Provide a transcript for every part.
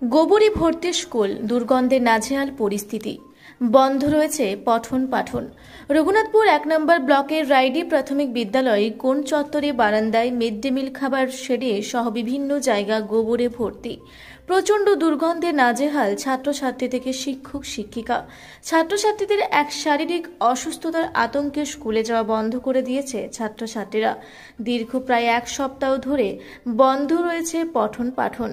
গোবরে ভর্তি স্কুল, দুর্গন্ধে নাজেহাল পরিস্থিতি, বন্ধ রয়েছে পঠন পাঠন। রঘুনাথপুর ১ নম্বর ব্লকের রাইডি প্রাথমিক বিদ্যালয়ে কোন চত্বরে বারান্দায় মিড ডে মিল খাবার শেডে সহ বিভিন্ন জায়গা গোবরে ভর্তি। প্রচণ্ড দুর্গন্ধে নাজেহাল ছাত্রছাত্রী থেকে শিক্ষক শিক্ষিকা। ছাত্রছাত্রীদের এক শারীরিক অসুস্থতার আতঙ্কে স্কুলে যাওয়া বন্ধ করে দিয়েছে ছাত্রছাত্রীরা। দীর্ঘ প্রায় ১ সপ্তাহ ধরে বন্ধ রয়েছে পঠন পাঠন,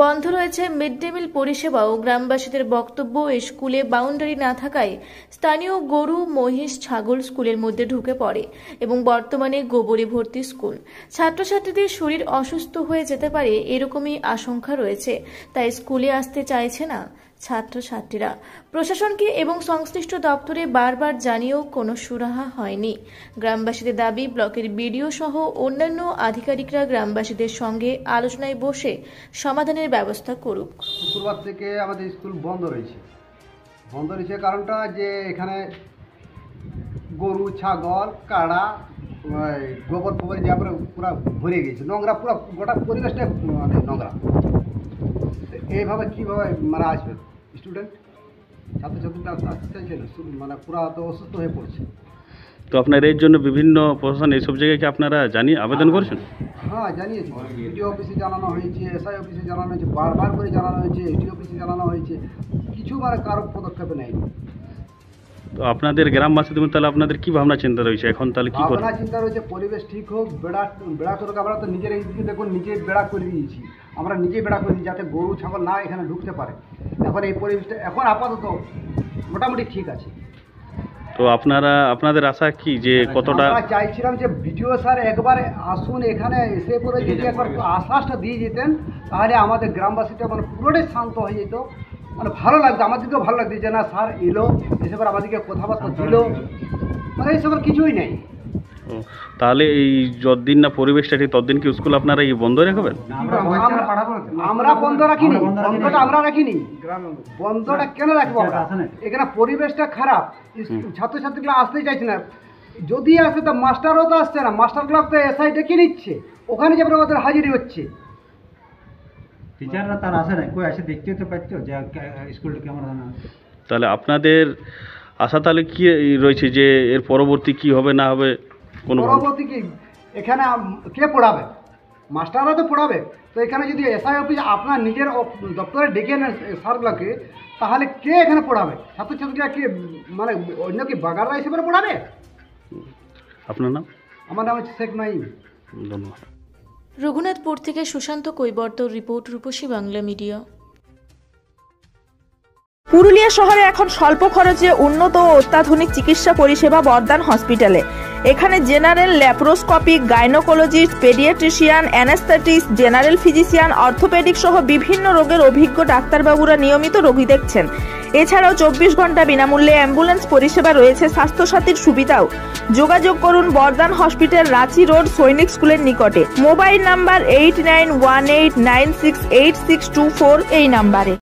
বন্ধ রয়েছে মিড ডে মিল পরিষেবাও। গ্রামবাসীদের বক্তব্য, এই স্কুলে বাউন্ডারি না থাকায় স্থানীয় গরু, মহিষ, ছাগল স্কুলের মধ্যে ঢুকে পড়ে এবং বর্তমানে গোবরে ভর্তি স্কুল। ছাত্রছাত্রীদের শরীর অসুস্থ হয়ে যেতে পারে এরকমই আশঙ্কা রয়েছে, তাই স্কুলে আসতে চাইছে না ছাত্রছাত্রীরা। প্রশাসনকে এবং সংশ্লিষ্ট দপ্তরে বারবার জানিয়েও কোনো সুরাহা হয়নি। গ্রামবাসীদের দাবি, ব্লকের বিডিও সহ অন্যান্য আধিকারিকরা গ্রামবাসীদের সঙ্গে আলোচনায় বসে সমাধানের ব্যবস্থা করুক। শুক্রবার থেকে আমাদের স্কুল বন্ধ রয়েছে। কারণটা যে এখানে গরু, ছাগল, কাড়া, গোবর ফোবর যা পুরো ভরে গেছে, নোংরা, পুরো গোটা পরিবেশটা মানে নোংরা। এইভাবে কীভাবে মানে আসবে স্টুডেন্ট, ছাত্রছাত্রীরা আসতে চাইছে না, মানে পুরো তো অসুস্থ হয়ে পড়ছে। তো আপনার এর জন্য বিভিন্ন প্রশাসন এইসব জায়গায় কি আপনারা আবেদন করেছেন? হ্যাঁ, জানিয়েছি। বিডিও অফিসে জানানো হয়েছে, এসআই অফিসে জানানো হয়েছে, বারবার করে জানানো হয়েছে, এসডি অফিসে জানানো হয়েছে, কিছু মানে কারো পদক্ষেপ নেয়নি। তো আপনাদের গ্রামবাসীদের তাহলে আপনাদের কি ভাবনা চিন্তা রয়েছে এখন, তাহলে কি করবেন? ভাবনা চিন্তা রয়েছে পরিবেশ ঠিক হোক, বেড়া করুক। আমরা তো নিজের এইদিকে দেখুন, নিজে বেড়া করে দিয়েছি, আমরা নিজেই বেড়া করে দিই যাতে গরু ছাগল না এখানে ঢুকতে পারে। এখন এই পরিবেশটা এখন আপাতত মোটামুটি ঠিক আছে। তো আপনাদের আশা কি যে কতটা? আমরা চাইছিলাম যে বিডিও স্যার একবার আসুন, এখানে এসে পরে যদি একবার আশ্বাসটা দিয়ে যেতেন, তাহলে আমাদের গ্রামবাসীটা মানে পুরোটাই শান্ত হয়ে যেত, মানে ভালো লাগতো, আমাদেরকেও ভালো লাগতো যে না স্যার এলো, এসে পরে আমাদেরকে কথাবার্তা দিল, মানে এইসবের কিছুই নেই। তাহলে এই যতদিন না পরিবেশটা ঠিক ততদিন কি স্কুল আপনারা এই বন্ধ রাখবেন? আমরা বন্ধ রাখিনি, বন্ধটা আমরা রাখিনি। বন্ধটা কেন রাখবো আমরা? এখানে পরিবেশটা খারাপ, ছাত্রছাত্রীগুলো আসতেই চাইছে না। যদি আসে তো মাস্টারও তো আসছে না, মাস্টারগুলো তো এসআই ডেকে নিচ্ছে, ওখানে যে ওদের হাজিরি হচ্ছে। টিচাররা তার আসে না, কই এসে দেখতে তো পাচ্ছো যে স্কুলটা কেমন না। তাহলে আপনাদের আশা তাহলে কি রয়েছে যে এর পরবর্তী কি হবে না হবে? পরবর্তী কি এখানে কে পড়াবে? মাস্টাররা তো পড়াবে। তো এখানে যদি এসআই অফিস আপনার নিজের দপ্তরে ডেকে নেন স্যারগুলোকে, তাহলে কে এখানে পড়াবে? ছাত্রছাত্রীরা কি মানে অন্য কি বাগানরা এসে পড়াবে? আপনার নাম? আমার নাম হচ্ছে শেখ নাইম। ধন্যবাদ। রঘুনাথপুর থেকে সুশান্ত কৈবর্তর রিপোর্ট, রূপসী বাংলা মিডিয়া। পুরুলিয়া শহরে এখন স্বল্প খরচে উন্নত ও অত্যাধুনিক চিকিৎসা পরিষেবা বর্দান হসপিটালে। এখানে general, laparoscopic, gynaecologist, paediatrician, anaesthetist, general physician, orthopaedic সহ বিভিন্ন রোগের অভিজ্ঞ ডাক্তারবাবুরা নিয়মিত রোগী দেখছেন। এছাড়াও 24 ঘন্টা বিনামূল্যে অ্যাম্বুলেন্স পরিষেবা রয়েছে, স্বাস্থ্যসাথীর সুবিধাও। যোগাযোগ করুন বর্দান হসপিটাল, রাঁচি রোড, সৈনিক স্কুলের নিকটে। মোবাইল নাম্বার 8918968624 এই নাম্বারে।